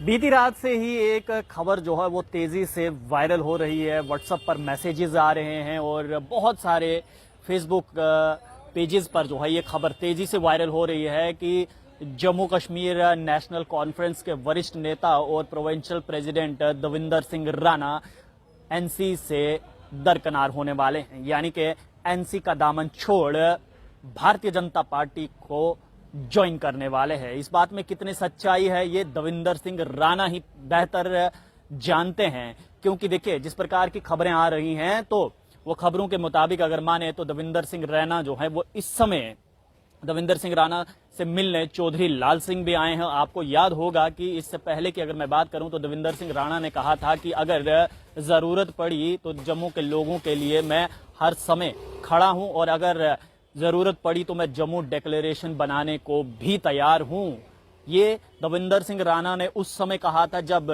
बीती रात से ही एक खबर जो है वो तेजी से वायरल हो रही है। व्हाट्सएप पर मैसेजेस आ रहे हैं और बहुत सारे फेसबुक पेजेस पर जो है ये खबर तेजी से वायरल हो रही है कि जम्मू कश्मीर नेशनल कॉन्फ्रेंस के वरिष्ठ नेता और provincial president Davinder Singh Rana NC से दरकिनार होने वाले हैं, यानी कि एनसी का दामन छोड़ भारतीय जनता पार्टी को ज्वाइन करने वाले हैं। इस बात में कितनी सच्चाई है ये दविंदर सिंह राणा ही बेहतर जानते हैं, क्योंकि देखिए जिस प्रकार की खबरें आ रही हैं तो वो खबरों के मुताबिक अगर माने तो दविंदर सिंह राणा जो है वो इस समय दविंदर सिंह राणा से मिलने चौधरी लाल सिंह भी आए हैं। आपको याद होगा कि इससे पहले की अगर मैं बात करूं तो दविंदर सिंह राणा ने कहा था कि अगर जरूरत पड़ी तो जम्मू के लोगों के लिए मैं हर समय खड़ा हूं और अगर जरूरत पड़ी तो मैं जम्मू डिक्लेरेशन बनाने को भी तैयार हूं। ये दविंदर सिंह राणा ने उस समय कहा था जब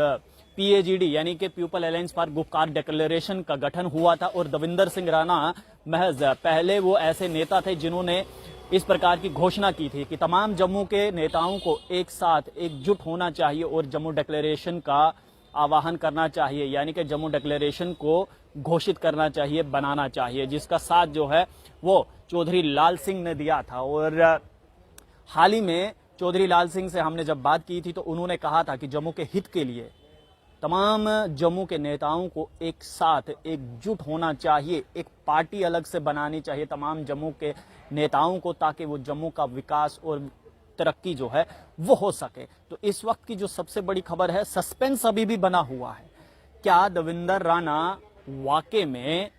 पीएजीडी यानी कि people alliance for Gupkar declaration का गठन हुआ था। और दविंदर सिंह राणा महज पहले वो ऐसे नेता थे जिन्होंने इस प्रकार की घोषणा की थी कि तमाम जम्मू के नेताओं को एक साथ एकजुट होना चाहिए और जम्मू डिक्लेरेशन का आवाहन करना चाहिए, यानी कि जम्मू डिक्लेरेशन को घोषित करना चाहिए, बनाना चाहिए, जिसका साथ जो है वो चौधरी लाल सिंह ने दिया था। और हाल ही में चौधरी लाल सिंह से हमने जब बात की थी तो उन्होंने कहा था कि जम्मू के हित के लिए तमाम जम्मू के नेताओं को एक साथ एकजुट होना चाहिए, एक पार्टी अलग से बनानी चाहिए तमाम जम्मू के नेताओं को, ताकि वो जम्मू का विकास और तरक्की जो है वो हो सके। तो इस वक्त की जो सबसे बड़ी खबर है, सस्पेंस अभी भी बना हुआ है, क्या दविंदर राणा वाकई में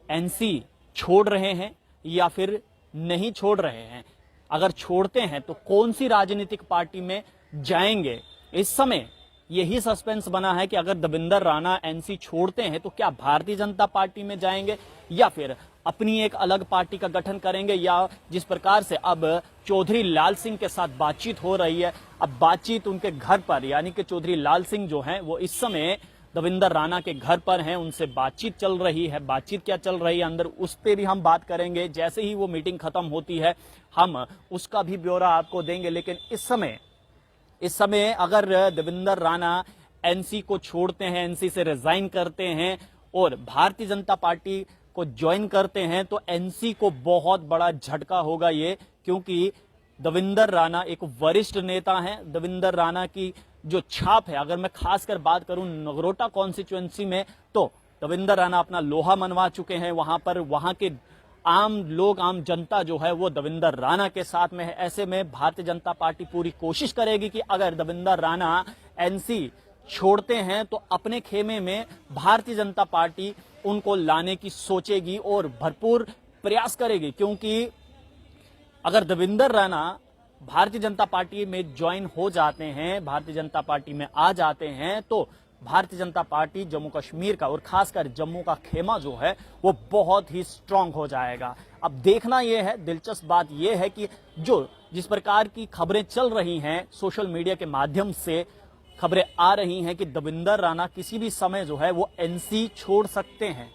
एनसी छोड़ रहे हैं या फिर नहीं छोड़ रहे हैं। अगर छोड़ते हैं तो कौन सी राजनीतिक पार्टी में जाएंगे। इस समय यही सस्पेंस बना है कि अगर दविंदर राणा एनसी छोड़ते हैं तो क्या भारतीय जनता पार्टी में जाएंगे या फिर अपनी एक अलग पार्टी का गठन करेंगे, या जिस प्रकार से अब चौधरी लाल सिंह के साथ बातचीत हो रही है, अब बातचीत उनके घर पर, यानी कि चौधरी लाल सिंह जो हैं वो इस समय दविंदर राणा के घर पर हैं, उनसे बातचीत चल रही है। बातचीत क्या चल रही है अंदर, उस पर भी हम बात करेंगे। जैसे ही वो मीटिंग खत्म होती है हम उसका भी ब्यौरा आपको देंगे। लेकिन इस समय अगर दविंदर राणा एनसी को छोड़ते हैं, एनसी से रिजाइन करते हैं और भारतीय जनता पार्टी को ज्वाइन करते हैं तो एनसी को बहुत बड़ा झटका होगा ये, क्योंकि दविंदर राणा एक वरिष्ठ नेता हैं। दविंदर राणा की जो छाप है, अगर मैं खासकर बात करूं नगरोटा कॉन्स्टिट्यूएंसी में, तो दविंदर राणा अपना लोहा मनवा चुके हैं। वहां पर वहां के आम लोग, आम जनता जो है वो दविंदर राणा के साथ में है। ऐसे में भारतीय जनता पार्टी पूरी कोशिश करेगी कि अगर दविंदर राणा एनसी छोड़ते हैं तो अपने खेमे में भारतीय जनता पार्टी उनको लाने की सोचेगी और भरपूर प्रयास करेगी, क्योंकि अगर दविंदर राणा भारतीय जनता पार्टी में ज्वाइन हो जाते हैं, भारतीय जनता पार्टी में आ जाते हैं, तो भारतीय जनता पार्टी जम्मू कश्मीर का और खासकर जम्मू का खेमा जो है वो बहुत ही स्ट्रांग हो जाएगा। अब देखना यह है, दिलचस्प बात यह है कि जिस प्रकार की खबरें चल रही हैं सोशल मीडिया के माध्यम से, खबरें आ रही हैं कि दविंदर राणा किसी भी समय जो है वो एनसी छोड़ सकते हैं,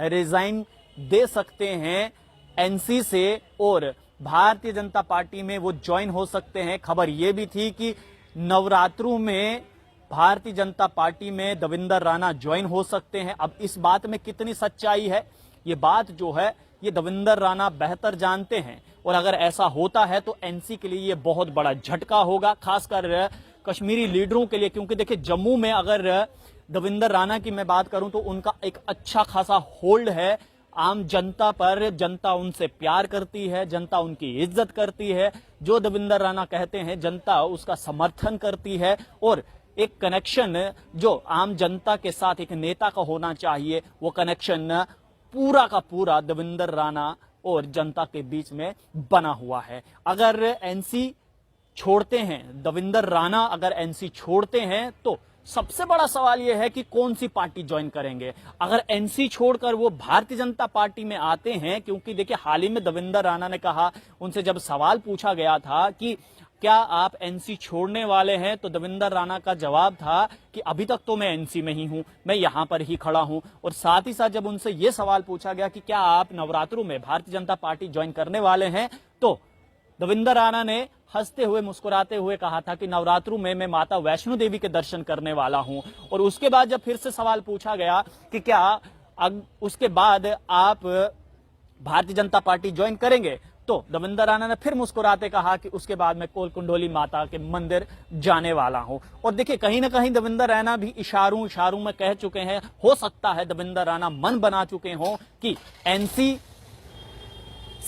रिजाइन दे सकते हैं एनसी से और भारतीय जनता पार्टी में वो ज्वाइन हो सकते हैं। खबर ये भी थी कि नवरात्रों में भारतीय जनता पार्टी में दविंदर राणा ज्वाइन हो सकते हैं। अब इस बात में कितनी सच्चाई है, ये बात जो है ये दविंदर राणा बेहतर जानते हैं। और अगर ऐसा होता है तो एनसी के लिए ये बहुत बड़ा झटका होगा, खासकर कश्मीरी लीडरों के लिए, क्योंकि देखिए जम्मू में अगर दविंदर राणा की मैं बात करूं तो उनका एक अच्छा खासा होल्ड है आम जनता पर। जनता उनसे प्यार करती है, जनता उनकी इज्जत करती है। जो दविंदर राणा कहते हैं जनता उसका समर्थन करती है। और एक कनेक्शन जो आम जनता के साथ एक नेता का होना चाहिए, वो कनेक्शन पूरा का पूरा दविंदर राणा और जनता के बीच में बना हुआ है। अगर एनसी छोड़ते हैं दविंदर राणा, अगर एनसी छोड़ते हैं तो सबसे बड़ा सवाल यह है कि कौन सी पार्टी ज्वाइन करेंगे। अगर एनसी छोड़कर वो भारतीय जनता पार्टी में आते हैं, क्योंकि देखिए हाल ही में दविंदर राणा ने कहा, उनसे जब सवाल पूछा गया था कि क्या आप एनसी छोड़ने वाले हैं, तो दविंदर राणा का जवाब था कि अभी तक तो मैं एनसी में ही हूं, मैं यहां पर ही खड़ा हूं। और साथ ही साथ जब उनसे यह सवाल पूछा गया कि क्या आप नवरात्रों में भारतीय जनता पार्टी ज्वाइन करने वाले हैं, तो दविंदर राणा ने हंसते हुए मुस्कुराते हुए कहा था कि नवरात्रों में मैं माता वैष्णो देवी के दर्शन करने वाला हूं। और उसके बाद जब फिर से सवाल पूछा गया कि क्या उसके बाद आप भारतीय जनता पार्टी ज्वाइन करेंगे, तो दविंदर राणा ने फिर मुस्कुराते कहा कि उसके बाद मैं कोलकुंडोली माता के मंदिर जाने वाला हूं। और देखिए कहीं ना कहीं दविंदर राणा भी इशारों में कह चुके हैं, हो सकता है दविंदर राणा मन बना चुके हों कि एनसी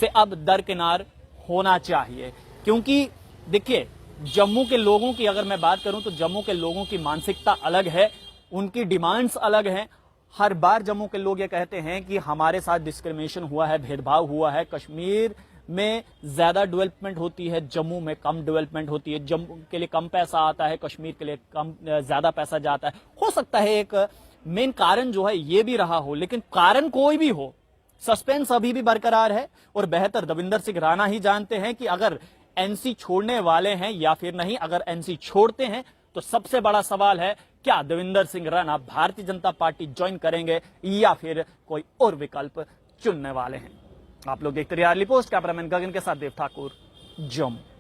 से अब दरकिनार होना चाहिए। क्योंकि देखिए जम्मू के लोगों की अगर मैं बात करूं तो जम्मू के लोगों की मानसिकता अलग है, उनकी डिमांड्स अलग हैं। हर बार जम्मू के लोग ये कहते हैं कि हमारे साथ डिस्क्रिमिनेशन हुआ है, भेदभाव हुआ है, कश्मीर में ज्यादा डेवलपमेंट होती है, जम्मू में कम डेवलपमेंट होती है, जम्मू के लिए कम पैसा आता है, कश्मीर के लिए कम ज्यादा पैसा जाता है। हो सकता है एक मेन कारण जो है ये भी रहा हो, लेकिन कारण कोई भी हो, सस्पेंस अभी भी बरकरार है और बेहतर दविंदर सिंह राणा ही जानते हैं कि अगर एनसी छोड़ने वाले हैं या फिर नहीं। अगर एनसी छोड़ते हैं तो सबसे बड़ा सवाल है क्या दविंदर सिंह राणा भारतीय जनता पार्टी ज्वाइन करेंगे या फिर कोई और विकल्प चुनने वाले हैं। आप लोग देखते रहिए अर्ली पोस्ट। कैमरामैन गगन के साथ देव ठाकुर, जम्मू।